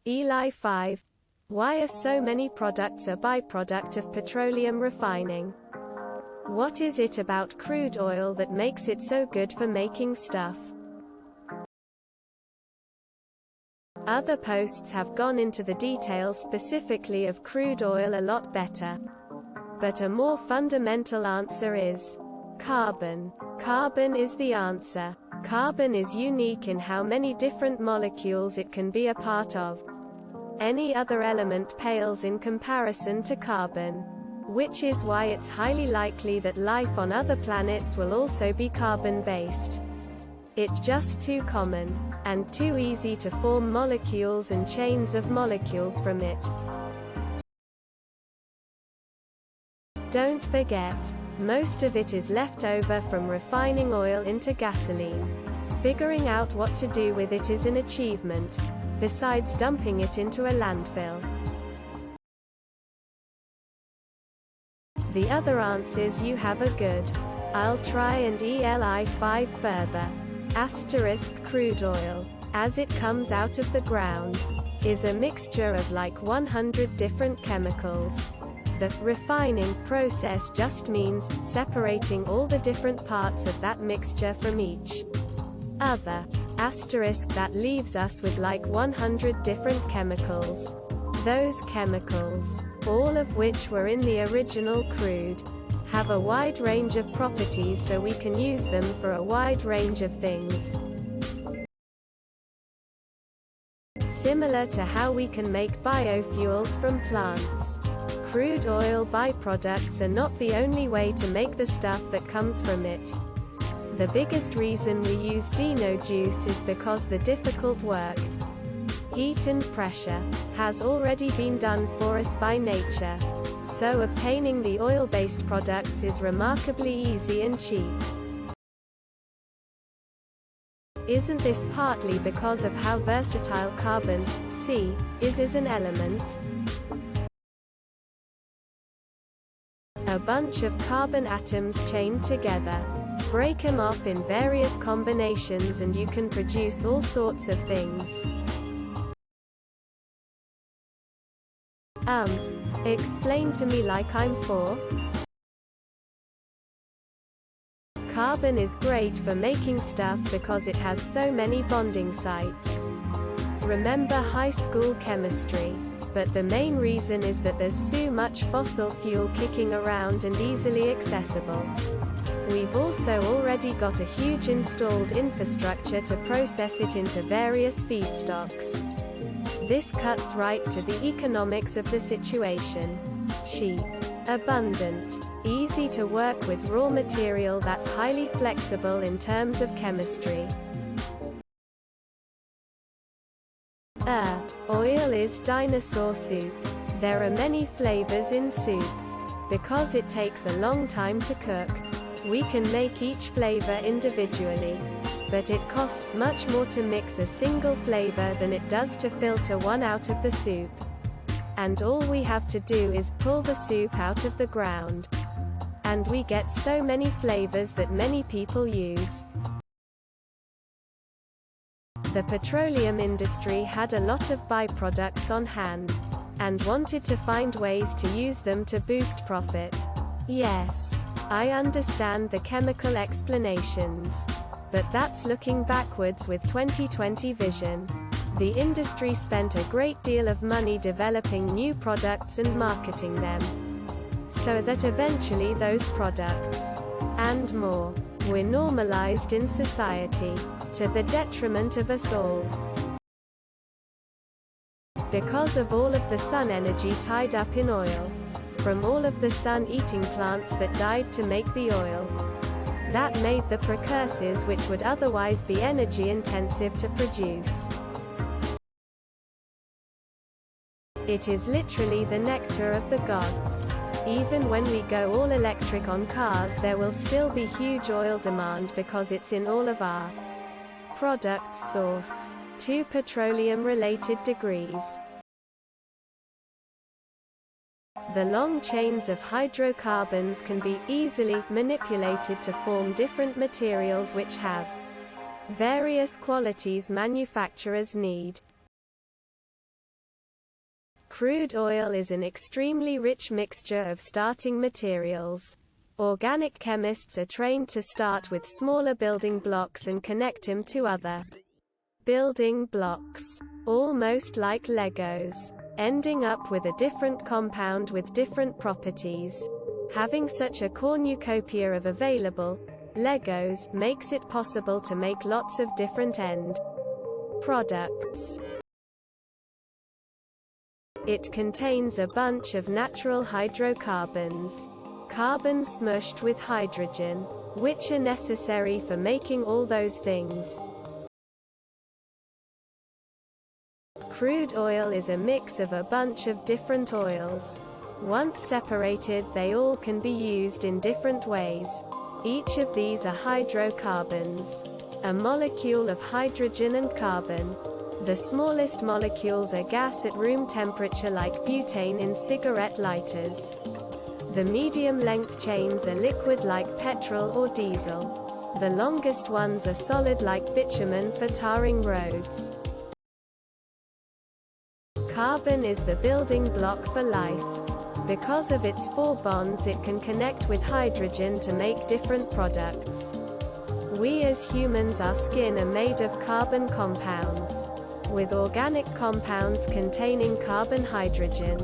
ELI5. Why are so many products a byproduct of petroleum refining? What is it about crude oil that makes it so good for making stuff? Other posts have gone into the details specifically of crude oil a lot better. But a more fundamental answer is carbon. Carbon is the answer. Carbon is unique in how many different molecules it can be a part of. Any other element pales in comparison to carbon. Which is why it's highly likely that life on other planets will also be carbon-based. It's just too common, and too easy to form molecules and chains of molecules from it. Don't forget, most of it is left over from refining oil into gasoline. Figuring out what to do with it is an achievement, besides dumping it into a landfill. The other answers you have are good. I'll try and ELI5 further. Crude oil, as it comes out of the ground, is a mixture of like 100 different chemicals. The refining process just means separating all the different parts of that mixture from each other. That leaves us with like 100 different chemicals. Those chemicals, all of which were in the original crude, have a wide range of properties, so we can use them for a wide range of things. Similar to how we can make biofuels from plants. Crude oil byproducts are not the only way to make the stuff that comes from it. The biggest reason we use dino juice is because the difficult work, heat and pressure, has already been done for us by nature. So obtaining the oil-based products is remarkably easy and cheap. Isn't this partly because of how versatile carbon, C, is as an element? A bunch of carbon atoms chained together. Break them off in various combinations and you can produce all sorts of things. Explain to me like I'm 4? Carbon is great for making stuff because it has so many bonding sites. Remember high school chemistry. But the main reason is that there's so much fossil fuel kicking around and easily accessible. We've also already got a huge installed infrastructure to process it into various feedstocks. This cuts right to the economics of the situation. Cheap, abundant, easy to work with raw material that's highly flexible in terms of chemistry. Oil is dinosaur soup. There are many flavors in soup. Because it takes a long time to cook, we can make each flavor individually. But it costs much more to mix a single flavor than it does to filter one out of the soup. And all we have to do is pull the soup out of the ground. And we get so many flavors that many people use. The petroleum industry had a lot of byproducts on hand, and wanted to find ways to use them to boost profit. Yes, I understand the chemical explanations. But that's looking backwards with 2020 vision. The industry spent a great deal of money developing new products and marketing them. So that eventually those products, and more, were normalized in society, to the detriment of us all. Because of all of the sun energy tied up in oil, from all of the sun-eating plants that died to make the oil, that made the precursors which would otherwise be energy-intensive to produce. It is literally the nectar of the gods. Even when we go all electric on cars, there will still be huge oil demand because it's in all of our product source. 2 petroleum-related degrees. The long chains of hydrocarbons can be easily manipulated to form different materials which have various qualities manufacturers need. Crude oil is an extremely rich mixture of starting materials. Organic chemists are trained to start with smaller building blocks and connect them to other building blocks, almost like Legos, ending up with a different compound with different properties. Having such a cornucopia of available Legos makes it possible to make lots of different end products. It contains a bunch of natural hydrocarbons, carbon smushed with hydrogen, which are necessary for making all those things. Crude oil is a mix of a bunch of different oils. Once separated, they all can be used in different ways. Each of these are hydrocarbons, a molecule of hydrogen and carbon. The smallest molecules are gas at room temperature like butane in cigarette lighters. The medium-length chains are liquid like petrol or diesel. The longest ones are solid like bitumen for tarring roads. Carbon is the building block for life. Because of its 4 bonds, it can connect with hydrogen to make different products. We as humans, our skin are made of carbon compounds, with organic compounds containing carbon-hydrogen,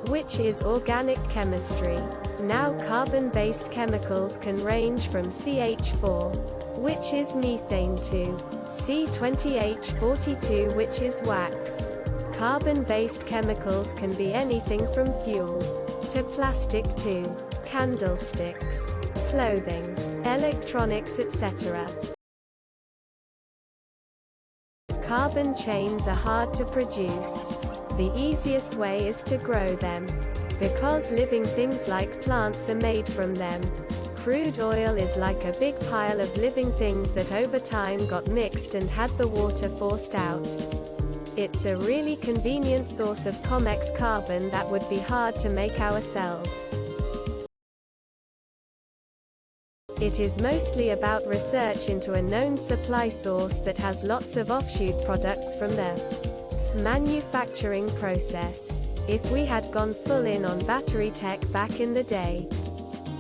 which is organic chemistry. Now carbon-based chemicals can range from CH4, which is methane, to C20H42, which is wax. Carbon-based chemicals can be anything from fuel to plastic to candlesticks, clothing, electronics, etc. Carbon chains are hard to produce. The easiest way is to grow them, because living things like plants are made from them. Crude oil is like a big pile of living things that over time got mixed and had the water forced out. It's a really convenient source of complex carbon that would be hard to make ourselves. It is mostly about research into a known supply source that has lots of offshoot products from the manufacturing process. If we had gone full in on battery tech back in the day,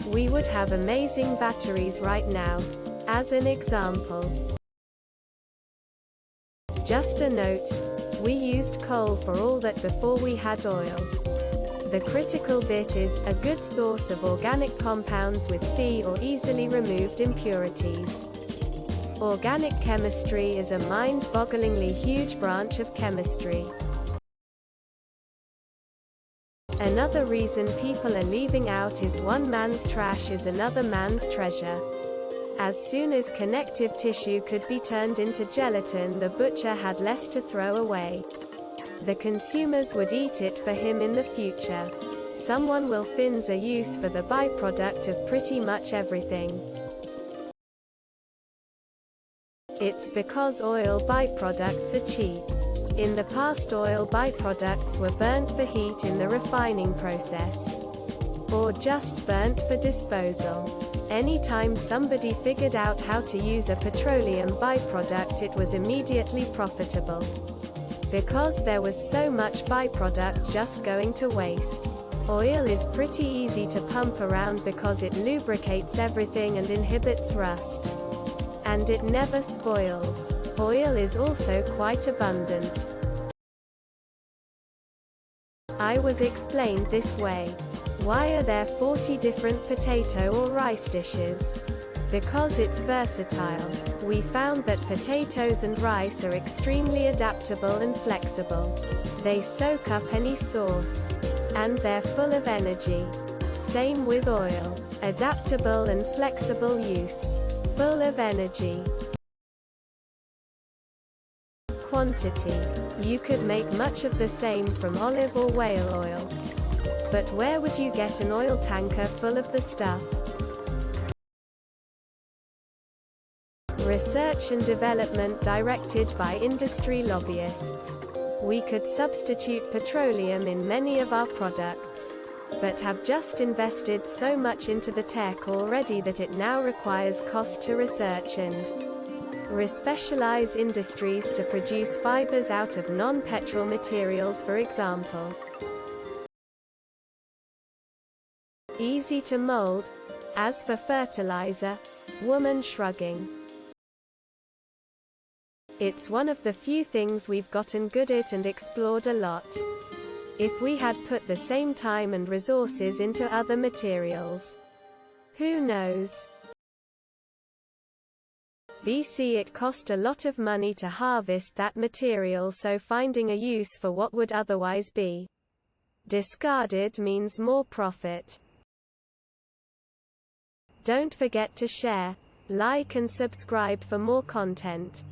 we would have amazing batteries right now. As an example, just a note, we used coal for all that before we had oil. The critical bit is a good source of organic compounds with free or easily removed impurities. Organic chemistry is a mind-bogglingly huge branch of chemistry. Another reason people are leaving out is one man's trash is another man's treasure. As soon as connective tissue could be turned into gelatin, the butcher had less to throw away. The consumers would eat it for him in the future. Someone will find a use for the byproduct of pretty much everything. It's because oil byproducts are cheap. In the past, oil byproducts were burnt for heat in the refining process, or just burnt for disposal. Anytime somebody figured out how to use a petroleum byproduct, it was immediately profitable, because there was so much byproduct just going to waste. Oil is pretty easy to pump around because it lubricates everything and inhibits rust. And it never spoils. Oil is also quite abundant. I was explained this way. Why are there 40 different potato or rice dishes? Because it's versatile. We found that potatoes and rice are extremely adaptable and flexible. They soak up any sauce. And they're full of energy. Same with oil. Adaptable and flexible use. Full of energy. Quantity. You could make much of the same from olive or whale oil. But where would you get an oil tanker full of the stuff? Research and development directed by industry lobbyists. We could substitute petroleum in many of our products, but have just invested so much into the tech already that it now requires cost to research and re-specialize industries to produce fibers out of non-petrol materials, for example. Easy to mold. As for fertilizer, woman shrugging. It's one of the few things we've gotten good at and explored a lot. If we had put the same time and resources into other materials, who knows? BC it cost a lot of money to harvest that material, so finding a use for what would otherwise be discarded means more profit. Don't forget to share, like and subscribe for more content.